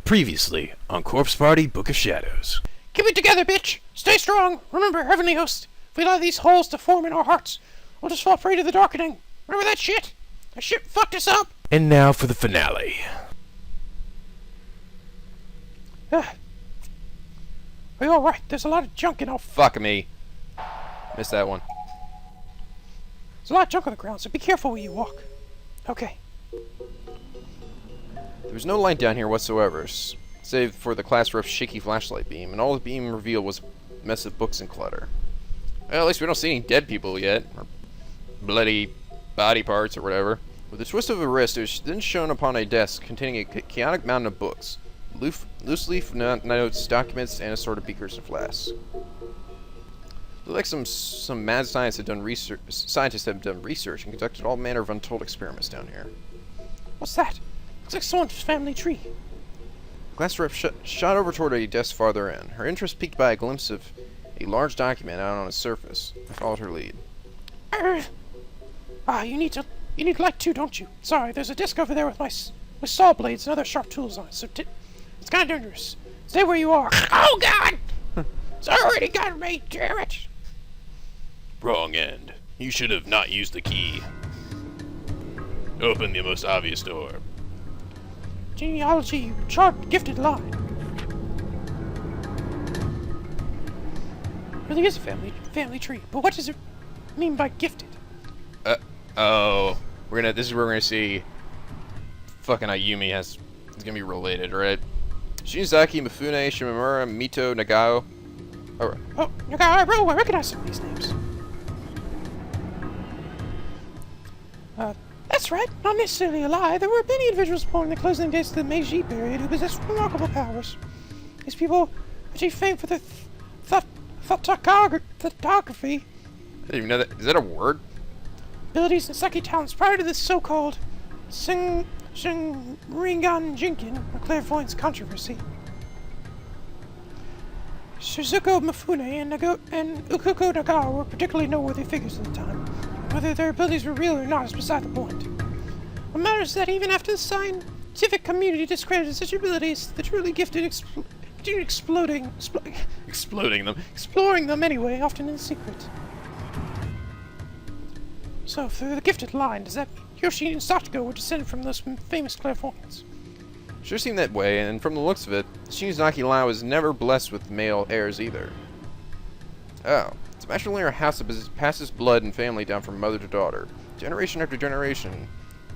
Previously on Corpse Party Book of Shadows. Keep it together, bitch! Stay strong! Remember, Heavenly Host, if we allow these holes to form in our hearts, we'll just fall prey to the darkening. Remember that shit? That shit fucked us up! And now for the finale. Are you alright? There's a lot of junk in our... Fuck me. Missed that one. There's a lot of junk on the ground, so be careful where you walk. Okay. There was no light down here whatsoever, save for the class roof's shaky flashlight beam, and all the beam revealed was a mess of books and clutter. Well, at least we don't see any dead people yet, or bloody body parts or whatever. With a twist of a wrist, it was then shown upon a desk containing a chaotic mountain of books, loose leaf notes, documents, and assorted beakers and flasks. Looked like some mad scientists had done research and conducted all manner of untold experiments down here. What's that? Looks like someone's family tree. Glass rep shot over toward a desk farther in, her interest piqued by a glimpse of a large document out on its surface. I followed her lead. You need light too, don't you? Sorry, there's a desk over there with saw blades and other sharp tools on it, so it's kind of dangerous. Stay where you are. Oh, God! It's already got me, damn it! Wrong end. You should have not used the key. Open the most obvious door. Genealogy, chart, gifted line. Really is a family tree, but what does it mean by gifted? This is where we're gonna see fucking Ayumi is gonna be related, right? Shinzaki, Mifune, Shimamura, Mito, Nagao. Oh, Nagao, bro, I recognize some of these names. That's right, not necessarily a lie. There were many individuals born in the closing days of the Meiji period who possessed remarkable powers. These people achieved fame for their photography. I didn't even know that. Is that a word? Abilities and psychic talents prior to this so-called Ringan Jinkin, or clairvoyance controversy. Shizuko Mifune and Ukuko Nagao were particularly noteworthy figures at the time. Whether their abilities were real or not is beside the point. What matters is that even after the scientific community discredited such abilities, the truly gifted continued exploring them anyway, often in secret. So, through the gifted line, does that mean Yoshi and Sachiko were descended from those famous clairvoyants? Sure seemed that way, and from the looks of it, the Shinzaki line was never blessed with male heirs either. Oh. It's a matrilineal house that passes blood and family down from mother to daughter, generation after generation,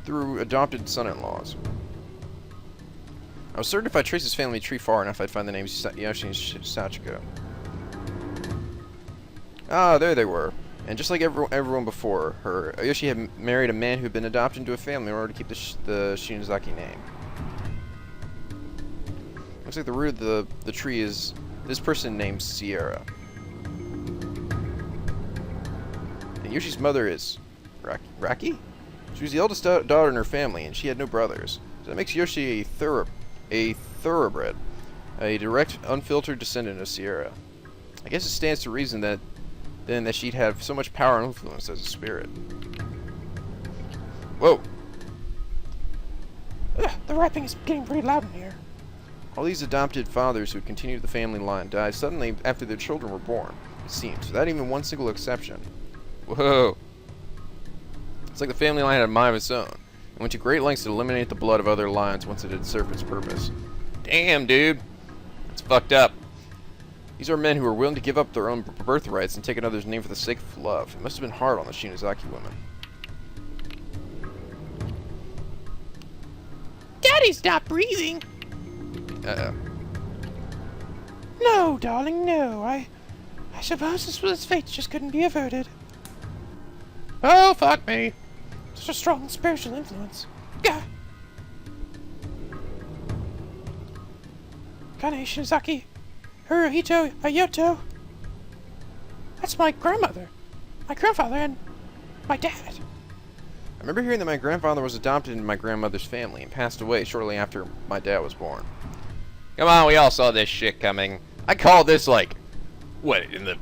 through adopted son-in-laws. I was certain if I traced his family tree far enough, I'd find the names Yoshi and Sachiko. Ah, there they were. And just like everyone before her, Yoshi had married a man who had been adopted into a family in order to keep the Shinzaki name. Looks like the root of the tree is this person named Sierra. And Yoshi's mother is Raki? She was the eldest daughter in her family, and she had no brothers. So that makes Yoshi a thoroughbred, a direct, unfiltered descendant of Sierra. I guess it stands to reason that she'd have so much power and influence as a spirit. Whoa! The rapping is getting pretty loud in here. All these adopted fathers who had continued the family line died suddenly after their children were born, it seems, without even one single exception. Whoa. It's like the family line had a mind of its own, and went to great lengths to eliminate the blood of other lines once it had served its purpose. Damn, dude. It's fucked up. These are men who were willing to give up their own birthrights and take another's name for the sake of love. It must have been hard on the Shinzaki women. Daddy's not breathing! Uh-oh. No, darling, no. I suppose this was its fate just couldn't be averted. Oh, fuck me. Such a strong spiritual influence. Gah! Kane Shinzaki, Hirohito Ayoto. That's my grandmother, my grandfather, and my dad. I remember hearing that my grandfather was adopted into my grandmother's family and passed away shortly after my dad was born. Come on, we all saw this shit coming. I called this, like, what, in the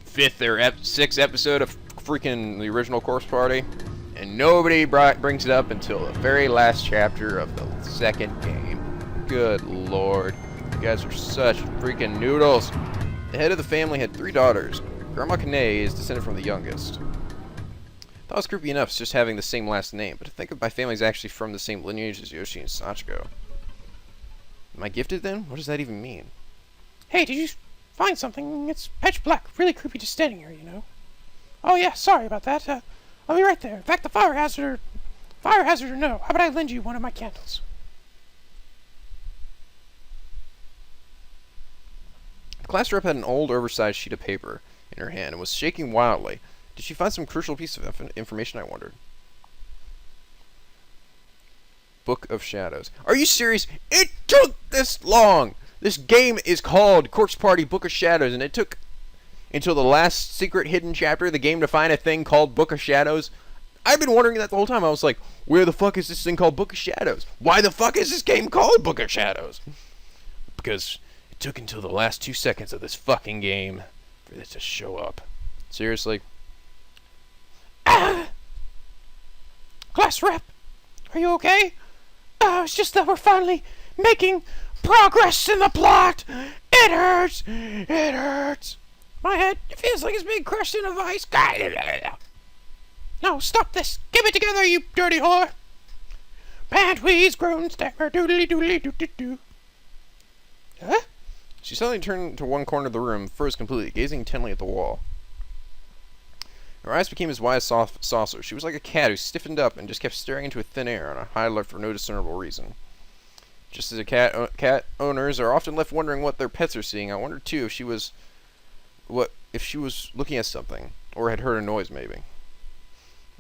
5th or 6th episode of freaking the original Corpse Party? And nobody brings it up until the very last chapter of the second game. Good lord. You guys are such freaking noodles. The head of the family had 3 daughters. Grandma Kane is descended from the youngest. That was creepy enough, just having the same last name, but to think of my family's actually from the same lineage as Yoshi and Sachiko. Am I gifted then? What does that even mean? Hey, did you find something? It's pitch black. Really creepy just standing here, you know. Oh yeah, sorry about that. I'll be right there. In fact, the fire hazard or no, how about I lend you one of my candles? The class rep had an old, oversized sheet of paper in her hand and was shaking wildly. Did she find some crucial piece of information, I wondered? Book of Shadows. Are you serious? It took this long! This game is called Corpse Party Book of Shadows, and it took until the last secret hidden chapter of the game to find a thing called Book of Shadows. I've been wondering that the whole time. I was like, where the fuck is this thing called Book of Shadows? Why the fuck is this game called Book of Shadows? Because it took until the last 2 seconds of this fucking game for this to show up. Seriously? Class rep, are you okay? It's just that we're finally making progress in the plot. It hurts. It hurts. My head, it feels like it's being crushed in a vice. No, stop this. Get it together, you dirty whore. Pant, wheeze, groan, stammer, doodly doodly doo doo doo. Huh? She suddenly turned to one corner of the room, froze completely, gazing intently at the wall. Her eyes became as wide as saucers. She was like a cat who stiffened up and just kept staring into a thin air on a high alert for no discernible reason. Just as cat owners are often left wondering what their pets are seeing, I wondered too if she was looking at something, or had heard a noise maybe.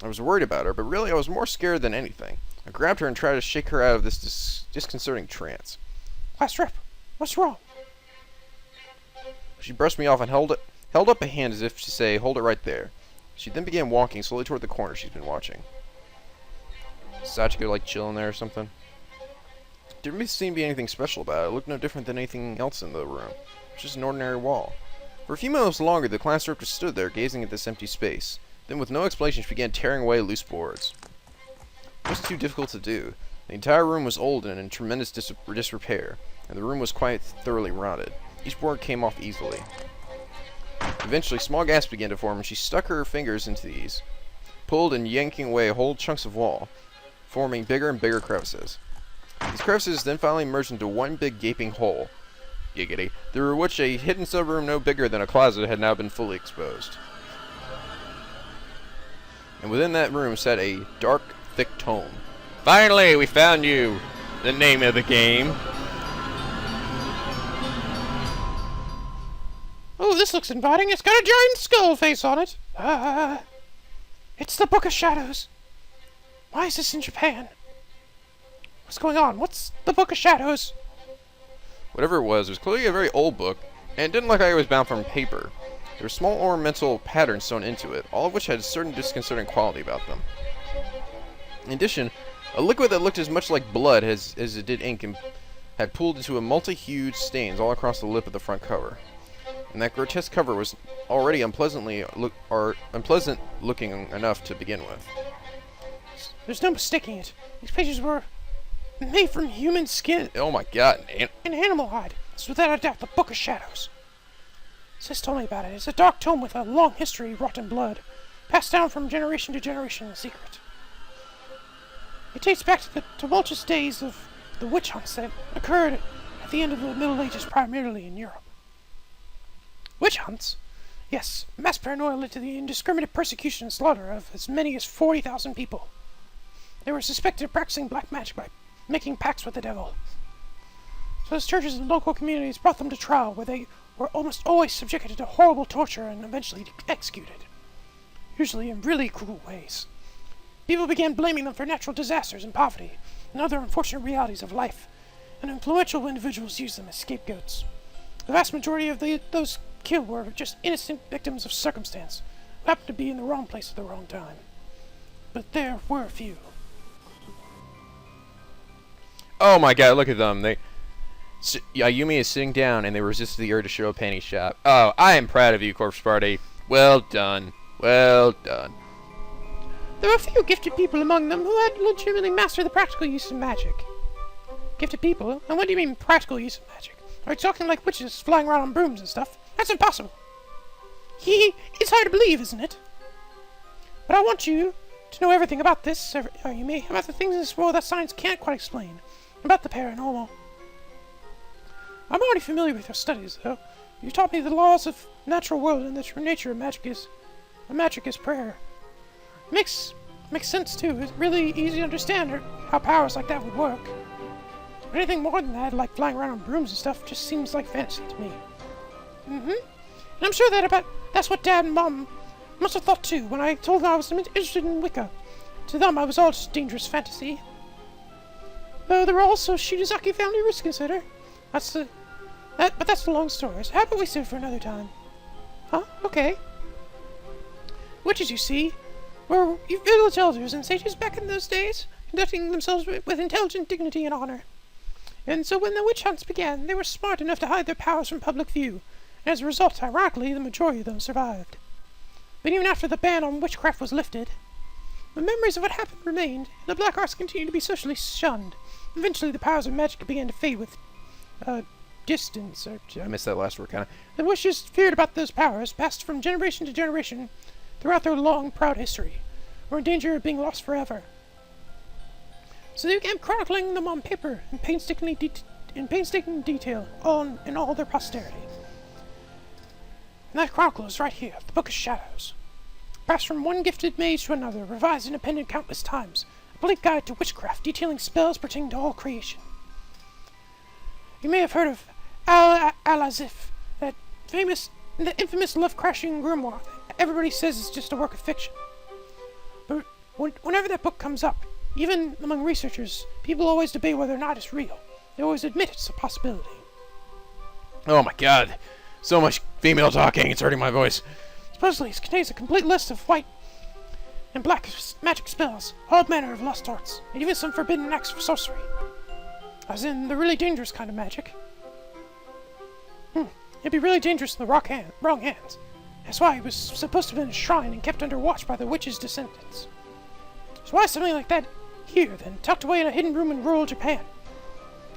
I was worried about her, but really I was more scared than anything. I grabbed her and tried to shake her out of this disconcerting trance. Class rep, what's wrong? She brushed me off and held up a hand as if to say, hold it right there. She then began walking slowly toward the corner she's been watching. Sachiko like chilling there or something? Didn't seem to be anything special about it. It looked no different than anything else in the room. It was just an ordinary wall. For a few moments longer, the class rep just stood there, gazing at this empty space. Then, with no explanation, she began tearing away loose boards. It wasn't too difficult to do. The entire room was old and in tremendous disrepair, and the room was quite thoroughly rotted. Each board came off easily. Eventually, small gaps began to form, and she stuck her fingers into these, pulled and yanking away whole chunks of wall, forming bigger and bigger crevices. These crevices then finally merged into one big gaping hole, giggity, through which a hidden sub-room no bigger than a closet had now been fully exposed. And within that room sat a dark, thick tome. Finally, we found you! The name of the game. Oh, this looks inviting. It's got a giant skull face on it. It's the Book of Shadows. Why is this in Japan? What's going on? What's the Book of Shadows? Whatever it was clearly a very old book, and it didn't look like it was bound from paper. There were small ornamental patterns sewn into it, all of which had a certain disconcerting quality about them. In addition, a liquid that looked as much like blood as it did ink had pooled into a multi-hued stains all across the lip of the front cover. And that grotesque cover was already unpleasant looking enough to begin with. There's no mistaking it. These pages were made from human skin. Oh my god, An animal hide. It's without a doubt the Book of Shadows. Sis told me about it. It's a dark tome with a long history wrought in blood, passed down from generation to generation in secret. It dates back to the tumultuous days of the witch hunts that occurred at the end of the Middle Ages, primarily in Europe. Witch hunts? Yes, mass paranoia led to the indiscriminate persecution and slaughter of as many as 40,000 people. They were suspected of practicing black magic by making pacts with the devil. So his churches and local communities brought them to trial, where they were almost always subjected to horrible torture and eventually executed, usually in really cruel ways. People began blaming them for natural disasters and poverty and other unfortunate realities of life, and influential individuals used them as scapegoats. The vast majority of those killed were just innocent victims of circumstance who happened to be in the wrong place at the wrong time. But there were a few. Oh my god, look at them. Ayumi is sitting down and they resisted the urge to show a panty shop. Oh, I am proud of you, Corpse Party. Well done. Well done. There were a few gifted people among them who had legitimately mastered the practical use of magic. gifted people. And what do you mean practical use of magic? Are you talking like witches flying around on brooms and stuff? That's impossible. It's hard to believe, isn't it? But I want you to know everything about this, you may, about the things in this world that science can't quite explain, about the paranormal. I'm already familiar with your studies, though. You taught me the laws of natural world and the true nature of magic is prayer. Makes sense too. It's really easy to understand how powers like that would work. But anything more than that, like flying around on brooms and stuff, just seems like fantasy to me. And I'm sure that's what Dad and Mom must have thought too when I told them I was interested in Wicca. To them, I was all just dangerous fantasy. Though there were also Shirizaki family roots to consider. But that's the long story. So how about we save it for another time? Huh? Okay. Witches, you see, were village elders and sages back in those days, conducting themselves with intelligent dignity and honor. And so when the witch hunts began, they were smart enough to hide their powers from public view, and as a result, ironically, the majority of them survived. But even after the ban on witchcraft was lifted, the memories of what happened remained, and the black arts continued to be socially shunned. Eventually, the powers of magic began to fade with, distance. I missed that last word, kinda. The witches feared about those powers, passed from generation to generation throughout their long, proud history, were in danger of being lost forever. So they began chronicling them on paper in painstaking detail in all their posterity. And that chronicle is right here, the Book of Shadows. Passed from one gifted mage to another, revised independent countless times, a complete guide to witchcraft detailing spells pertaining to all creation. You may have heard of Al-Azif, that infamous love-crashing grimoire that everybody says is just a work of fiction. But whenever that book comes up, even among researchers, people always debate whether or not it's real. They always admit it's a possibility. Oh my god. So much female talking, it's hurting my voice. Supposedly, it contains a complete list of white and black magic spells, all manner of lost arts, and even some forbidden acts of sorcery. As in, the really dangerous kind of magic. It'd be really dangerous in the wrong hands. That's why it was supposed to have been enshrined and kept under watch by the witch's descendants. So why something like that here, then, tucked away in a hidden room in rural Japan?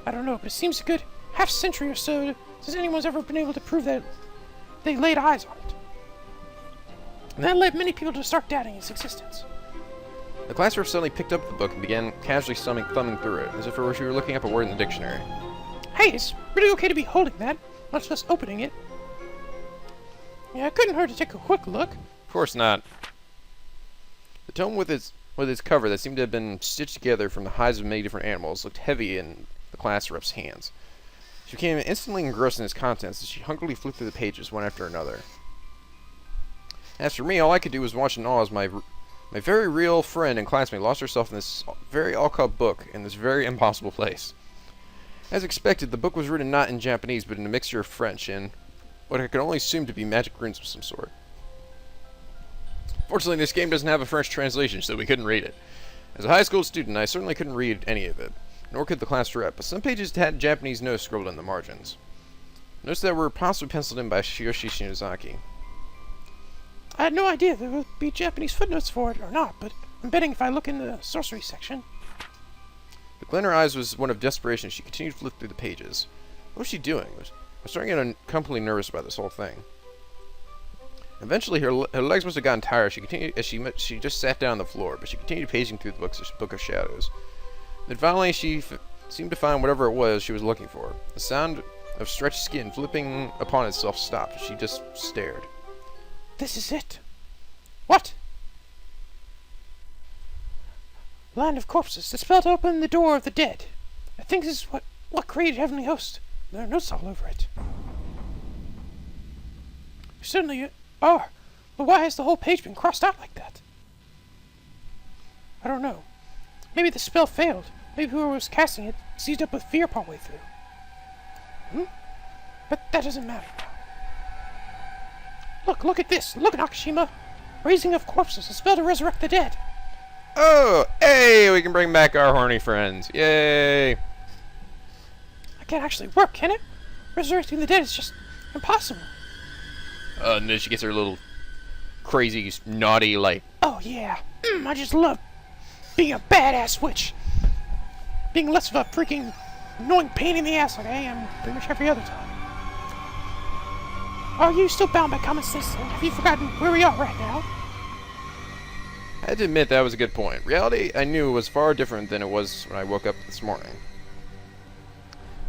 I don't know, but it seems a good half-century or so since anyone's ever been able to prove that they laid eyes on it. And that led many people to start doubting its existence. The class rep suddenly picked up the book and began casually thumbing through it, as if she were looking up a word in the dictionary. Hey, it's really okay to be holding that, much less opening it. Yeah, it couldn't hurt to take a quick look. Of course not. The tome with its cover that seemed to have been stitched together from the hides of many different animals looked heavy in the class rep's hands. She became instantly engrossed in its contents as she hungrily flipped through the pages one after another. As for me, all I could do was watch in awe as my very real friend and classmate lost herself in this very occult book in this very impossible place. As expected, the book was written not in Japanese, but in a mixture of French and what I could only assume to be magic runes of some sort. Fortunately, this game doesn't have a French translation, so we couldn't read it. As a high school student, I certainly couldn't read any of it, nor could the class rep, but some pages had Japanese notes scribbled in the margins. Notes that were possibly penciled in by Shiyoshi Shinozaki. I had no idea there would be Japanese footnotes for it or not, but I'm betting if I look in the sorcery section. The glint in her eyes was one of desperation. She continued to flip through the pages. What was she doing? I was starting to get completely nervous about this whole thing. Eventually, her legs must have gotten tired. She continued as she just sat down on the floor, but she continued paging through the Book of Shadows. Then finally, she seemed to find whatever it was she was looking for. The sound of stretched skin flipping upon itself stopped. She just stared. This is it. What? Land of Corpses. The spell to open the door of the dead. I think this is what created Heavenly Host. There are notes all over it. Certainly are. But why has the whole page been crossed out like that? I don't know. Maybe the spell failed. Maybe whoever was casting it seized up with fear partway through. But that doesn't matter now. Look at this. Look, Nakashima. Raising of Corpses. A spell to resurrect the dead. Oh, hey, we can bring back our horny friends. Yay. That can't actually work, can it? Resurrecting the dead is just impossible. And then she gets her little crazy, naughty light. Oh, yeah. I just love being a badass witch. Being less of a freaking annoying pain in the ass like I am pretty much every other time. Are you still bound by common sense, and have you forgotten where we are right now? I had to admit that was a good point. Reality, I knew, was far different than it was when I woke up this morning.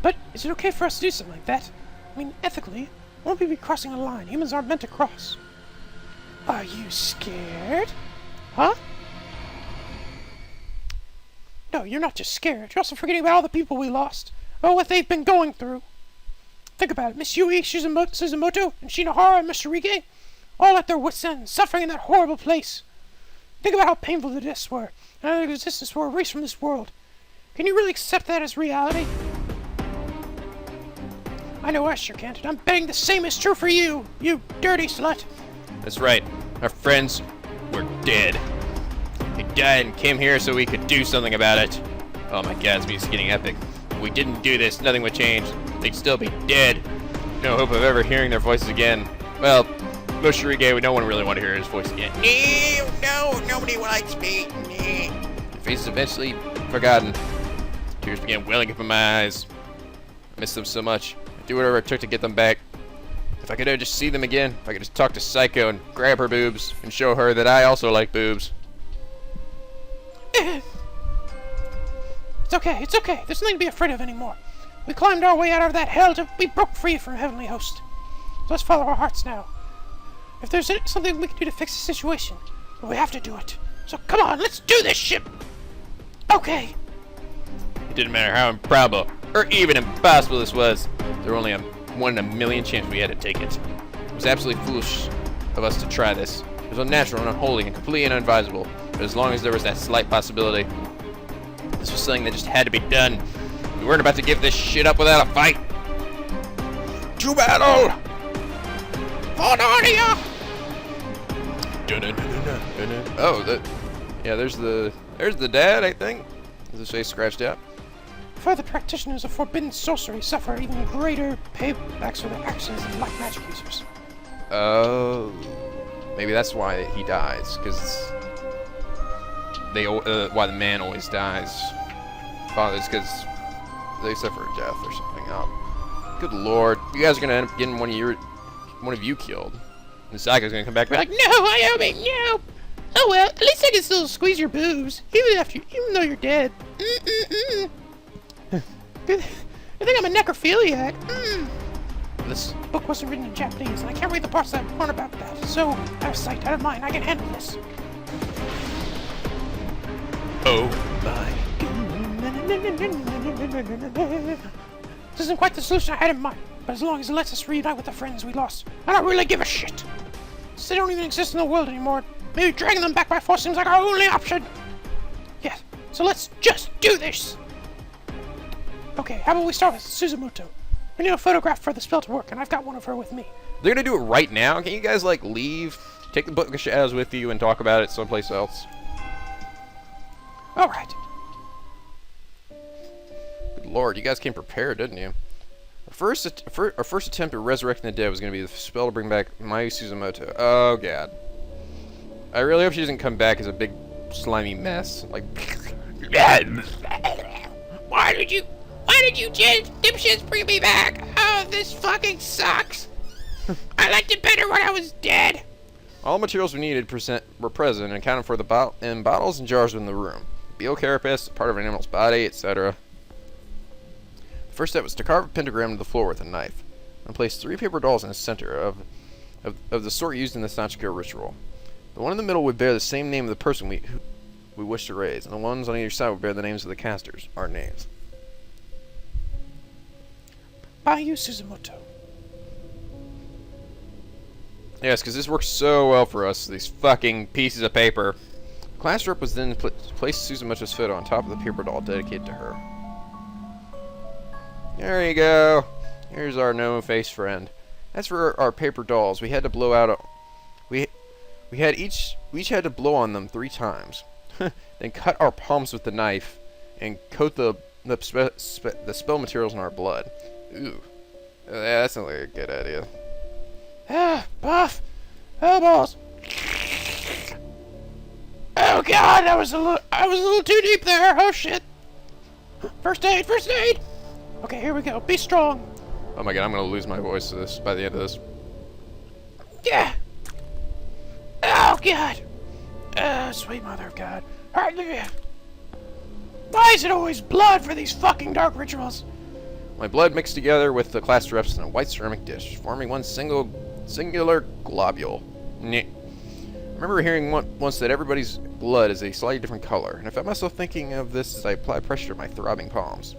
But is it okay for us to do something like that? I mean, ethically, won't we be crossing a line humans aren't meant to cross? Are you scared? Huh? No, you're not just scared. You're also forgetting about all the people we lost. About what they've been going through. Think about it. Miss Yui, Suzumoto, and Shinohara, and Mr. Rige, all at their wits' end, suffering in that horrible place. Think about how painful the deaths were, and how their existence were erased from this world. Can you really accept that as reality? I know I sure can't, and I'm betting the same is true for you, you dirty slut. That's right. Our friends were dead. They died and came here so we could do something about it. Oh my god, this music's getting epic. If we didn't do this, nothing would change. They'd still be dead. No hope of ever hearing their voices again. Well, Moshirige, no one really want to hear his voice again. No, nobody likes me. The face is eventually forgotten. Tears began welling up in my eyes. I miss them so much. I'd do whatever it took to get them back. If I could ever just see them again, if I could just talk to Psycho and grab her boobs and show her that I also like boobs. It's okay. There's nothing to be afraid of anymore. We climbed our way out of that hell till we broke free from Heavenly Host. So let's follow our hearts now. If there's something we can do to fix the situation, well, we have to do it. So come on, let's do this shit! Okay. It didn't matter how improbable or even impossible this was. There were only a 1 in a million chance we had to take it. It was absolutely foolish of us to try this. It was unnatural and unholy and completely unadvisable. But as long as there was that slight possibility, this was something that just had to be done. We weren't about to give this shit up without a fight. To battle! For Narnia! Oh, there's the dad, I think. Is his face scratched out? Further practitioners of forbidden sorcery suffer even greater paybacks for their actions than black magic users. Oh, maybe that's why he dies, because why the man always dies. Oh, it's because they suffer death or something. Oh, good lord! You guys are gonna end up getting one of you killed. And Psycho's gonna come back and be like, "No, Iomi, no!" Oh well, at least I can still squeeze your boobs, even though you're dead. You think I'm a necrophiliac? This book wasn't written in Japanese, and I can't read the parts that aren't about that. So, out of sight, out of mind, I can handle this. Oh my. This isn't quite the solution I had in mind, but as long as it lets us reunite with the friends we lost, I don't really give a shit. Since they don't even exist in the world anymore, maybe dragging them back by force seems like our only option. Yes, so let's just do this. Okay, how about we start with Suzumoto? We need a photograph for the spell to work, and I've got one of her with me. They're gonna do it right now? Can you guys, like, leave? Take the Book of Shadows with you and talk about it someplace else? Alright. Good lord, you guys came prepared, didn't you? Our first attempt at resurrecting the dead was gonna be the spell to bring back Mayu Suzumoto. Oh god. I really hope she doesn't come back as a big slimy mess. Like, Why did you dipshits bring me back? Oh, this fucking sucks. I liked it better when I was dead. all materials we needed were present and accounted for in bottles and jars in the room. Beetle carapace, part of an animal's body, etc. The first step was to carve a pentagram to the floor with a knife, and place 3 paper dolls in the center of the sort used in the Sachiko ritual. The one in the middle would bear the same name of the person we wish to raise, and the ones on either side would bear the names of the casters, our names. Mayu Suzumoto. Yes, because this works so well for us, these fucking pieces of paper. Class rep was then placed Suzumoto's photo on top of the paper doll dedicated to her. There you go. Here's our no-face friend. As for our paper dolls, we had to blow out we each had to blow on them 3 times. Then cut our palms with the knife and coat the spell materials in our blood. Ooh. Yeah, that sounds like a good idea. Ah, Buff! Elbows! Oh god, I was a little too deep there. Oh shit. First aid, first aid! Okay, here we go. Be strong. Oh my god, I'm gonna lose my voice to this by the end of this. Yeah. Oh, God. Sweet mother of God. Hallelujah. Why is it always blood for these fucking dark rituals? My blood mixed together with the class reps in a white ceramic dish, forming one singular globule. Nyeh. I remember hearing once that everybody's blood is a slightly different color, and I found myself thinking of this as I applied pressure to my throbbing palms.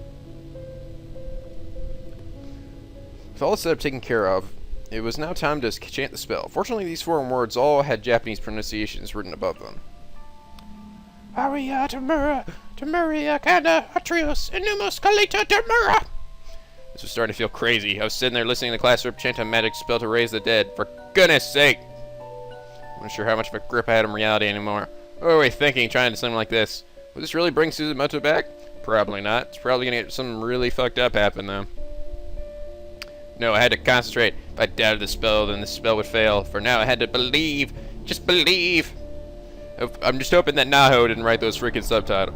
With all the setup taken care of, it was now time to chant the spell. Fortunately, these foreign words all had Japanese pronunciations written above them. Aria Temuria Kanda Atrios Inumos Kalita Temura. This was starting to feel crazy. I was sitting there listening to the class rep chant a magic spell to raise the dead. For goodness sake! I'm not sure how much of a grip I had in reality anymore. What were we thinking trying to something like this? Would this really bring Suzumoto back? Probably not. It's probably gonna get something really fucked up happen though. No, I had to concentrate. If I doubted the spell, then the spell would fail. For now, I had to believe. Just believe. I'm just hoping that Naho didn't write those freaking subtitles.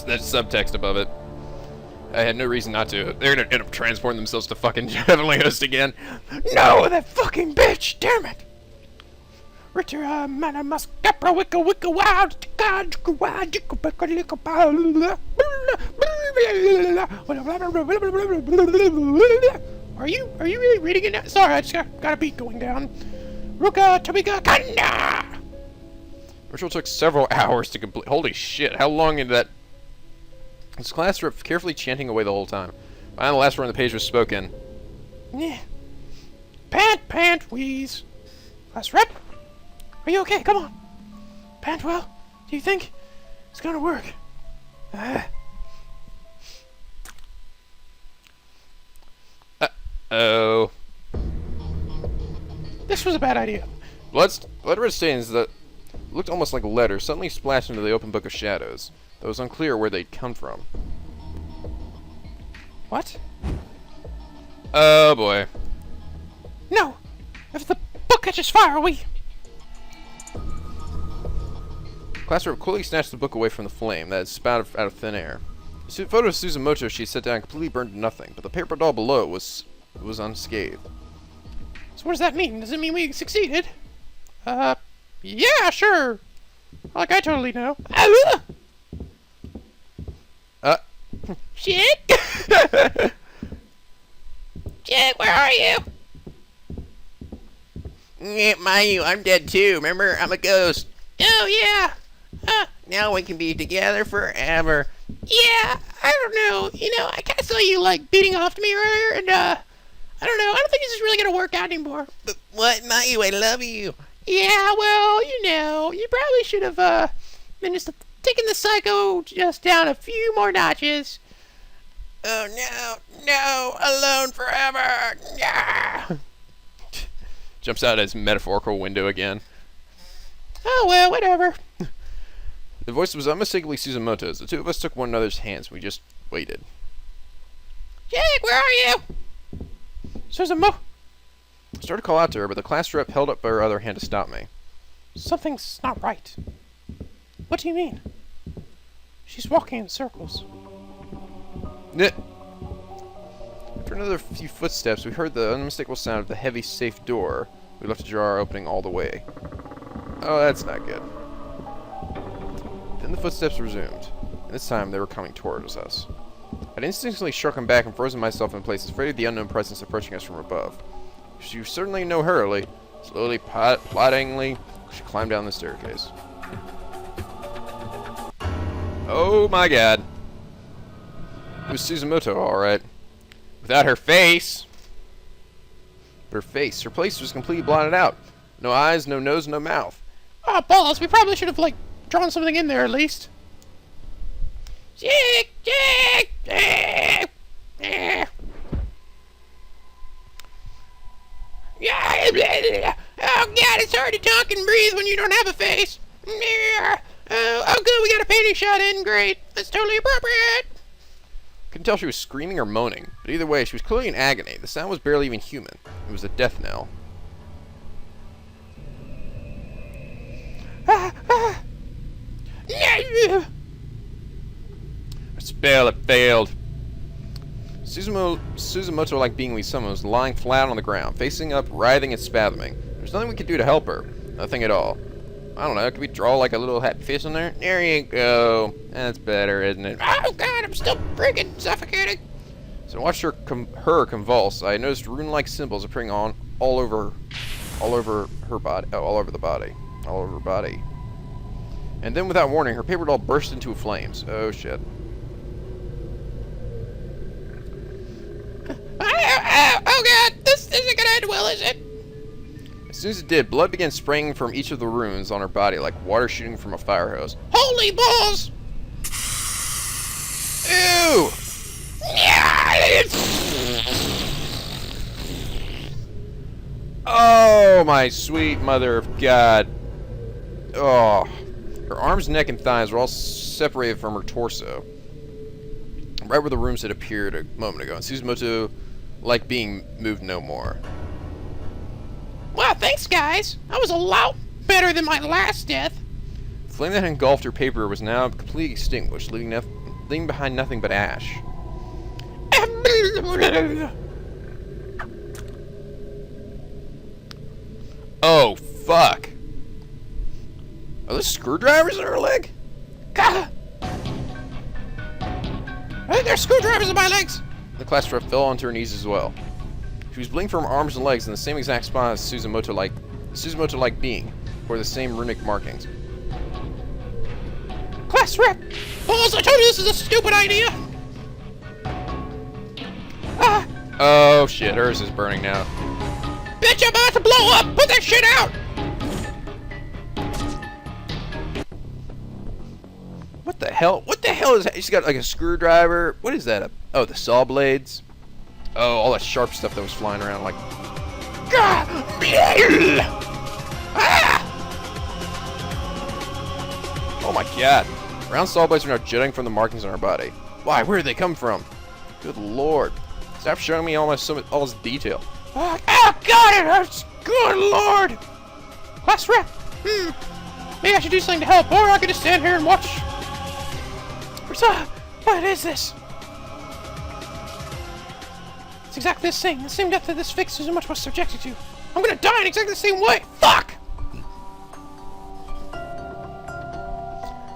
that subtext above it. I had no reason not to. They're gonna end up transporting themselves to fucking Heavenly Host again. No, that fucking bitch! Damn it! Ritter, mana mas capra wicka wicka wild god wild Are you really reading it now? Sorry, I just got a beat going down. Ruka Tobiga Kanda! Ritual took several hours to complete. Holy shit, how long into that? This class rep carefully chanting away the whole time. Finally, the last word on the page was spoken. Yeah. Pant, wheeze. Class rep? Are you okay? Come on. Pant well? Do you think it's gonna work? Oh. This was a bad idea. Blood-red stains that looked almost like letters suddenly splashed into the open book of shadows. Though it was unclear where they'd come from. What? Oh boy. No! If the book catches fire, we... Class rep quickly snatched the book away from the flame that had spouted out of thin air. The photo of Suzumoto she set down completely burned to nothing, but the paper doll below was unscathed. So what does that mean? Does it mean we succeeded? Yeah, sure. Like, I totally know. Shit! Shit, where are you? Yeah, Mayu, I'm dead too. Remember, I'm a ghost. Oh, yeah. Now we can be together forever. Yeah, I don't know. You know, I kind of saw you, like, beating off to me earlier, and, I don't know. I don't think this is really going to work out anymore. But what, Mayu? I love you. Yeah, well, you know, you probably should have, been just taking the psycho just down a few more notches. Oh, no, alone forever. Yeah. Jumps out his metaphorical window again. Oh, well, whatever. The voice was unmistakably Suzumoto's. The two of us took one another's hands and we just waited. Jake, where are you? Suzumo. I started to call out to her, but the class rep held up her other hand to stop me. Something's not right. What do you mean? She's walking in circles. After another few footsteps, we heard the unmistakable sound of the heavy safe door we left ajar opening all the way. Oh, that's not good. Then the footsteps resumed, and this time they were coming towards us. I'd instinctively shrunken back and frozen myself in place, afraid of the unknown presence approaching us from above. She was certainly no hurry. Slowly, ploddingly, she climbed down the staircase. Oh my god. It was Suzumoto, alright. Without her face. But her place was completely blotted out. No eyes, no nose, no mouth. Oh, balls, we probably should have, like, drawn something in there at least. Jake! Oh, God, it's hard to talk and breathe when you don't have a face. Oh, good, we got a painting shot in. Great. That's totally appropriate. Couldn't tell if she was screaming or moaning, but either way, she was clearly in agony. The sound was barely even human. It was a death knell. Her spell had failed. Suzumoto-like being we summoned was lying flat on the ground, facing up, writhing and spasming. There's nothing we could do to help her. Nothing at all. I don't know, could we draw like a little happy face on there? There you go. That's better, isn't it? Oh god, I'm still freaking suffocating. So I watched her convulse. I noticed rune-like symbols appearing all over her body. Oh, all over the body. All over her body. And then without warning, her paper doll burst into flames. Oh shit. Oh god, this isn't gonna end well, is it? As soon as it did, blood began spraying from each of the runes on her body like water shooting from a fire hose. Holy balls! Ew! Oh, my sweet mother of God. Oh. Her arms, neck, and thighs were all separated from her torso. Right where the runes had appeared a moment ago. And Suzumoto, like being, moved no more. Well, thanks, guys. That was a lot better than my last death. The flame that engulfed her paper was now completely extinguished, leaving behind nothing but ash. Oh, fuck. Are those screwdrivers in her leg? I think there's screwdrivers in my legs. The class rep fell onto her knees as well. She was bleeding from her arms and legs in the same exact spot as Suzumoto-like being, for the same runic markings. Class rep! Balls, I told you this is a stupid idea! Ah! Oh shit, hers is burning now. Bitch, I'm about to blow up! Put that shit out! What the hell? What the hell is that? She's got like a screwdriver. What is that? Oh, the saw blades. Oh, all that sharp stuff that was flying around like... Ah! Oh my god. Round saw blades are now jutting from the markings on her body. Why? Where did they come from? Good lord. Stop showing me all this detail. Oh god, it hurts! Good lord! Class rep! Maybe I should do something to help, or I could just stand here and watch. What is this? It's exactly the same death that this fix Suzumoto much was subjected to. I'm gonna die in exactly the same way! Fuck!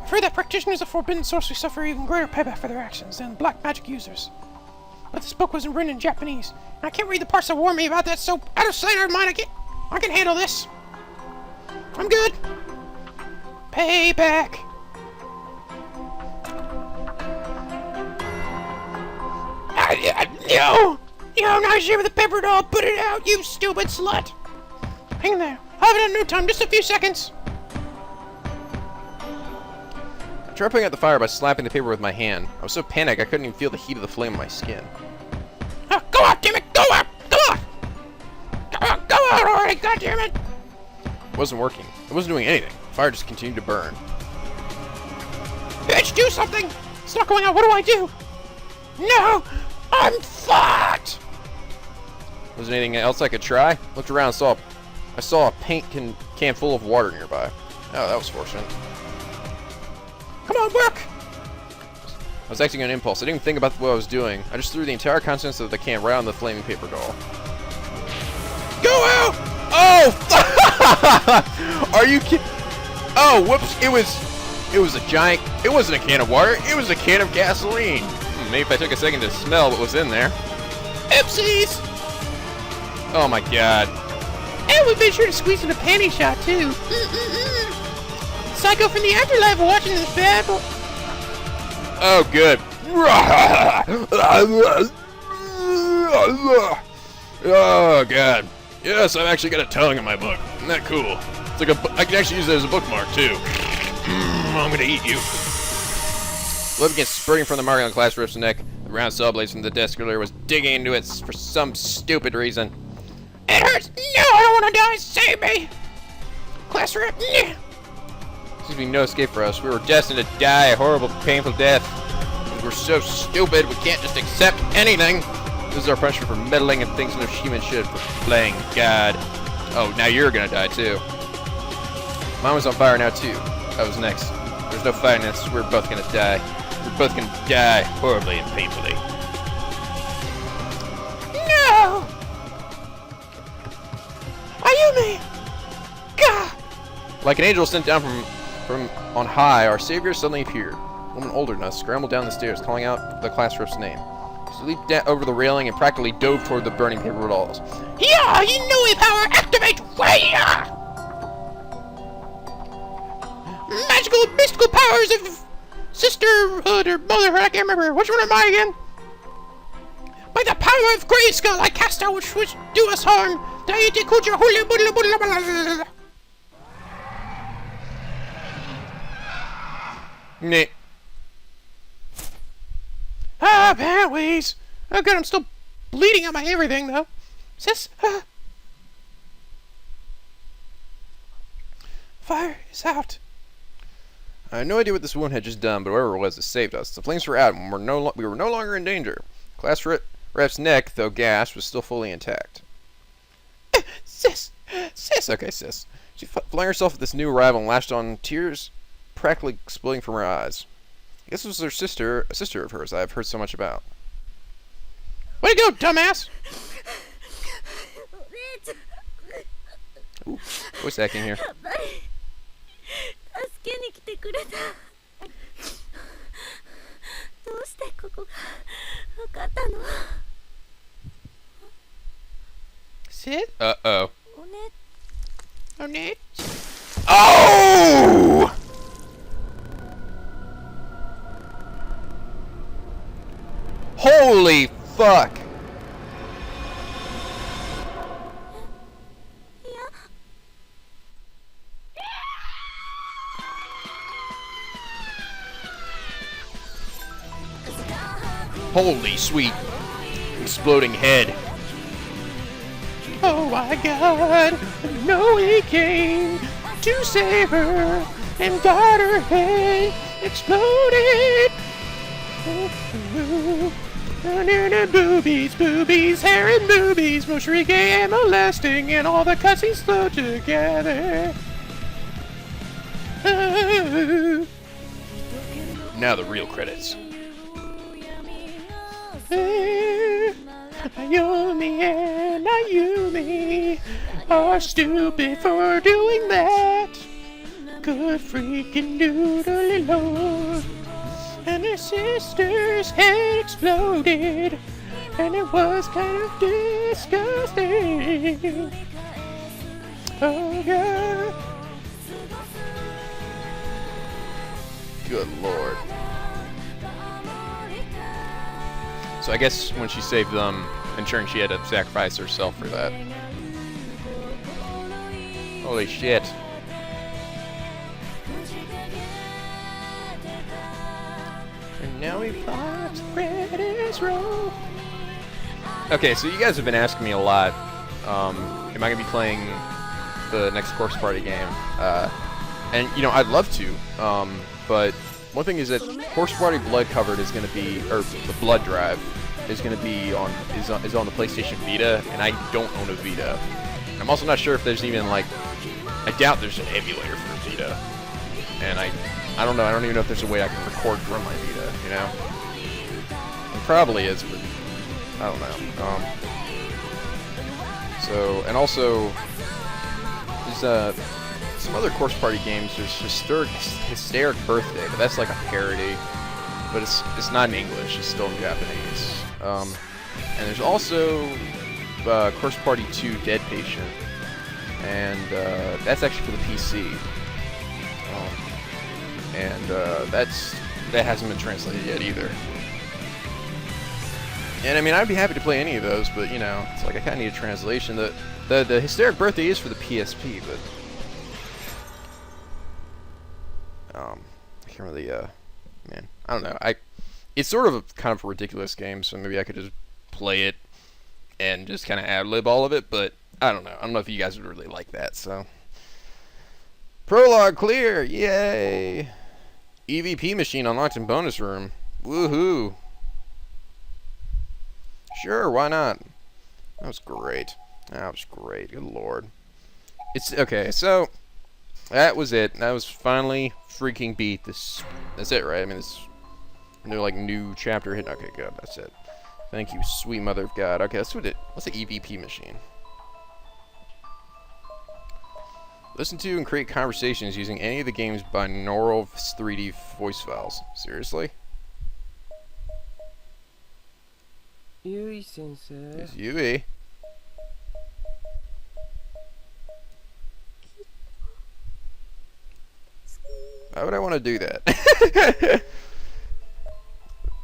I've heard that practitioners of forbidden sorcery suffer even greater payback for their actions than black magic users. But this book was written in Japanese, and I can't read the parts that warn me about that, so out of sight, out of mind, I can handle this. I'm good. Payback. No! No, not shit with a paper doll. Put it out, you stupid slut. Hang there. I'll have it in no time. Just a few seconds. I tried putting out the fire by slapping the paper with my hand. I was so panicked I couldn't even feel the heat of the flame on my skin. Oh, go out, damn it! Go out! Go out! Go out already! God damn it! It wasn't working. It wasn't doing anything. The fire just continued to burn. Bitch, do something! It's not going out. What do I do? No! I'm fucked! Was there anything else I could try? Looked around and I saw a paint can full of water nearby. Oh, that was fortunate. Come on, work! I was acting on impulse. I didn't even think about what I was doing. I just threw the entire contents of the can right on the flaming paper doll. Go out! Oh! Are you kidding? Oh, whoops! It was a giant. It wasn't a can of water. It was a can of gasoline. Maybe if I took a second to smell what was in there. Oopsies! Oh my god. And we made sure to squeeze in a panty shot too. Psycho from the afterlife watching this bad boy. Oh, good. Oh god. Yes, I've actually got a tongue in my book. Isn't that cool? It's like I can actually use it as a bookmark too. I'm gonna eat you. Blood began spurting from the mark on the class riff's neck. The round saw blades from the desk earlier was digging into it for some stupid reason. It hurts! No, I don't want to die! Save me! Class rep! Seems to be no escape for us. We were destined to die a horrible, painful death. We're so stupid, we can't just accept anything. This is our punishment for meddling in things no human should, for playing God. Oh, now you're gonna die too. Mine was on fire now too. That was next. There's no fighting this. We're both gonna die. We're both gonna die horribly and painfully. Like an angel sent down from on high, our savior suddenly appeared. A woman older than us scrambled down the stairs, calling out the class rep's name. She leaped over the railing and practically dove toward the burning paper dolls. Yeah, Inui power activate! Fire! Magical, mystical powers of sisterhood or motherhood, I can't remember. Which one am I again? By the power of Grayskull, I cast out which do us harm. Nah. Ah, pathways. Oh good, I'm still bleeding on my everything though. Sis, fire is out. I had no idea what this wound had just done, but whatever it was, it saved us. The flames were out, and we were no longer in danger. Class rep's neck, though gashed, was still fully intact. Sis. Okay, sis. She flung herself at this new arrival and lashed on, tears practically exploding from her eyes. I guess it was her sister, a sister of hers I've heard so much about. Way to go, dumbass! Ooh, voice acting here. 助けに来てくれた。どうしてここが分かったの？ Sis? Uh-oh. おね。 Oh, Nate? Oh! Holy fuck! いや。 Holy sweet exploding head. Oh my god, no he came to save her and got her head exploded. Boobies, hair and boobies, mostly gay and molesting, and all the cussings flow together. Now the real credits. Ayumi and Ayumi are stupid for doing that. Good freaking doodly lord. And their sister's head exploded, and it was kind of disgusting. Oh god. Good lord. So I guess when she saved them, ensuring she had to sacrifice herself for that. Holy shit. And now we fly to credits roll. Okay, so you guys have been asking me a lot, am I going to be playing the next Corpse Party game? And, you know, I'd love to, but one thing is that Corpse Party Blood Covered is going to be, or the Blood Drive, is going to be on the PlayStation Vita, and I don't own a Vita. I'm also not sure if there's even, like, I doubt there's an emulator for a Vita. And I don't know, I don't even know if there's a way I can record from my Vita, you know? There probably is, but I don't know. So, and also, there's some other Corpse Party games. There's Hysteric Birthday, but that's like a parody. But it's not in English, it's still in Japanese. And there's also Corpse Party 2 Dead Patient, and that's actually for the PC. And that hasn't been translated yet either. And I mean, I'd be happy to play any of those, but you know, it's like I kind of need a translation. The Hysteric Birthday is for the PSP, but I can't really man, I don't know. It's sort of a kind of a ridiculous game, so maybe I could just play it and just kind of ad-lib all of it, but I don't know. I don't know if you guys would really like that, so. Prologue clear! Yay! EVP machine unlocked in bonus room. Woohoo! Sure, why not? That was great. That was great. Good lord. It's okay, so that was it. That was finally freaking beat. That's it, right? I mean, this no like new chapter hit. Okay, good. That's it. Thank you, sweet mother of God. Okay, let's do it. What's the EVP machine? Listen to and create conversations using any of the game's binaural 3D voice files. Seriously? ゆい先生 It's Yui. Why would I want to do that?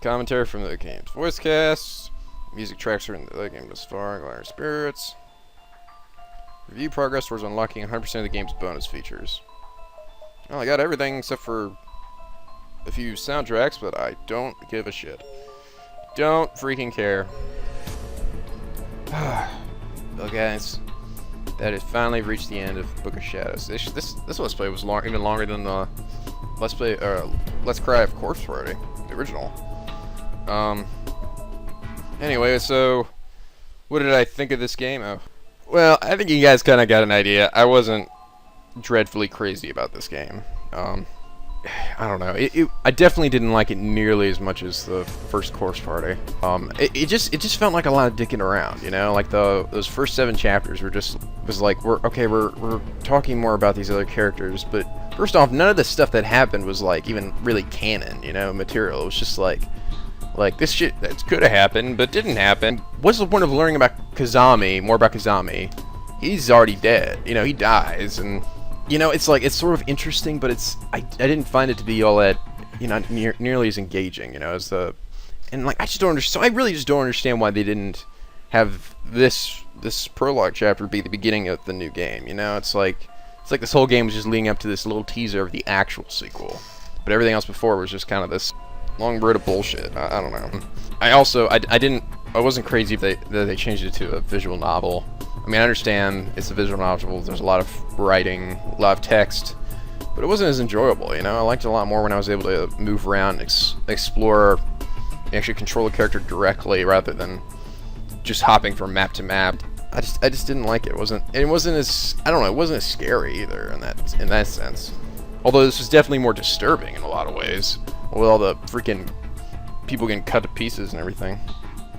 Commentary from the game's voice casts. Music tracks are in the game thus far. Glaring Spirits. Review progress towards unlocking 100% of the game's bonus features. Well, I got everything except for a few soundtracks, but I don't give a shit. Don't freaking care. Well, guys, that has finally reached the end of Book of Shadows. This Let's Play was even longer than the Let's Cry of Corpse Party, the original. Anyway, so what did I think of this game? Oh, well, I think you guys kind of got an idea. I wasn't dreadfully crazy about this game. I don't know. I definitely didn't like it nearly as much as the first Corpse Party. It just felt like a lot of dicking around, you know? Like those first 7 chapters was like we're talking more about these other characters, but first off, none of the stuff that happened was like even really canon, you know, material. It was just like this shit that could have happened but didn't happen. What's the point of learning about more about Kazami? He's already dead. You know, he dies, and you know, it's like, it's sort of interesting, but I didn't find it to be all that, you know, nearly as engaging, you know, as and like, I just don't understand. So I really just don't understand why they didn't have this prologue chapter be the beginning of the new game, you know? It's like this whole game was just leading up to this little teaser of the actual sequel, but everything else before was just kind of this long road of bullshit. I don't know. I wasn't crazy that they changed it to a visual novel. I mean, I understand it's a visual novel, there's a lot of writing, a lot of text, but it wasn't as enjoyable, you know? I liked it a lot more when I was able to move around and explore, and actually control the character directly rather than just hopping from map to map. I just didn't like it. It wasn't as, I don't know, it wasn't as scary either in that sense. Although this was definitely more disturbing in a lot of ways, with all the freaking people getting cut to pieces and everything.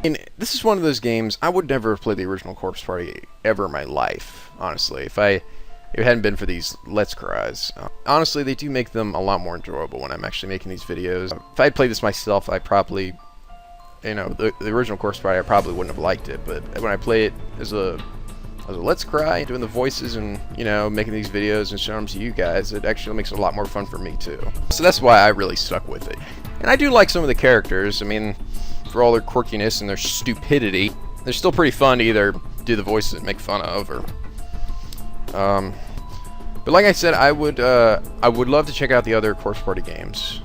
And this is one of those games I would never have played the original Corpse Party ever in my life, honestly. If it hadn't been for these Let's Cries. Honestly, they do make them a lot more enjoyable when I'm actually making these videos. If I'd played this myself, I probably, you know, the original Corpse Party, I probably wouldn't have liked it. But when I play it as a Let's Cry, doing the voices and, you know, making these videos and showing them to you guys, it actually makes it a lot more fun for me too. So that's why I really stuck with it. And I do like some of the characters. I mean, for all their quirkiness and their stupidity, they're still pretty fun to either do the voices and make fun of, or but like I said, I would love to check out the other Corpse Party games.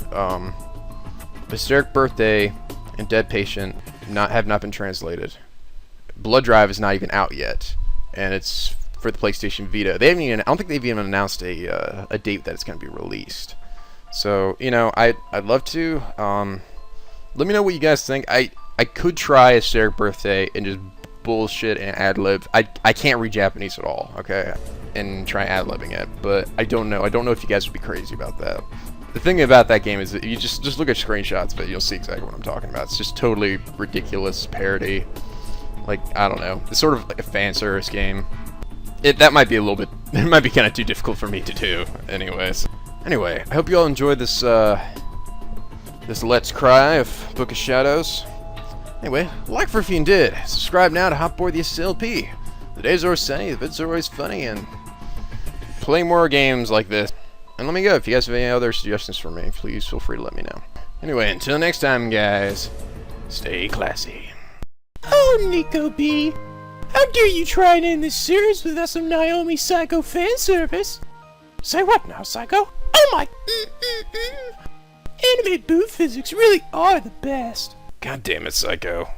Hysteric Birthday and Dead Patient have not been translated. Blood Drive is not even out yet, and it's for the PlayStation Vita. I don't think they've even announced a date that it's going to be released. So, you know, I'd love to. Let me know what you guys think. I could try Hysteric Birthday and just bullshit and ad-lib. I can't read Japanese at all, okay? And try ad-libbing it, but I don't know. I don't know if you guys would be crazy about that. The thing about that game is that you just look at screenshots of it, you'll see exactly what I'm talking about. It's just totally ridiculous parody. Like, I don't know. It's sort of like a fan service game. That might be a little bit... It might be kind of too difficult for me to do. Anyways. Anyway, I hope you all enjoyed this, this Let's Cry of Book of Shadows. Anyway, like for if you did. Subscribe now to hop aboard the SLP. The days are sunny, the vids are always funny, and play more games like this. And let me go. If you guys have any other suggestions for me, please feel free to let me know. Anyway, until next time, guys, stay classy. Oh, NicoB! How dare you try and end this series without some Naomi Psycho fan service? Say what now, Psycho? Oh my... Anime booth physics really are the best. God damn it, Psycho.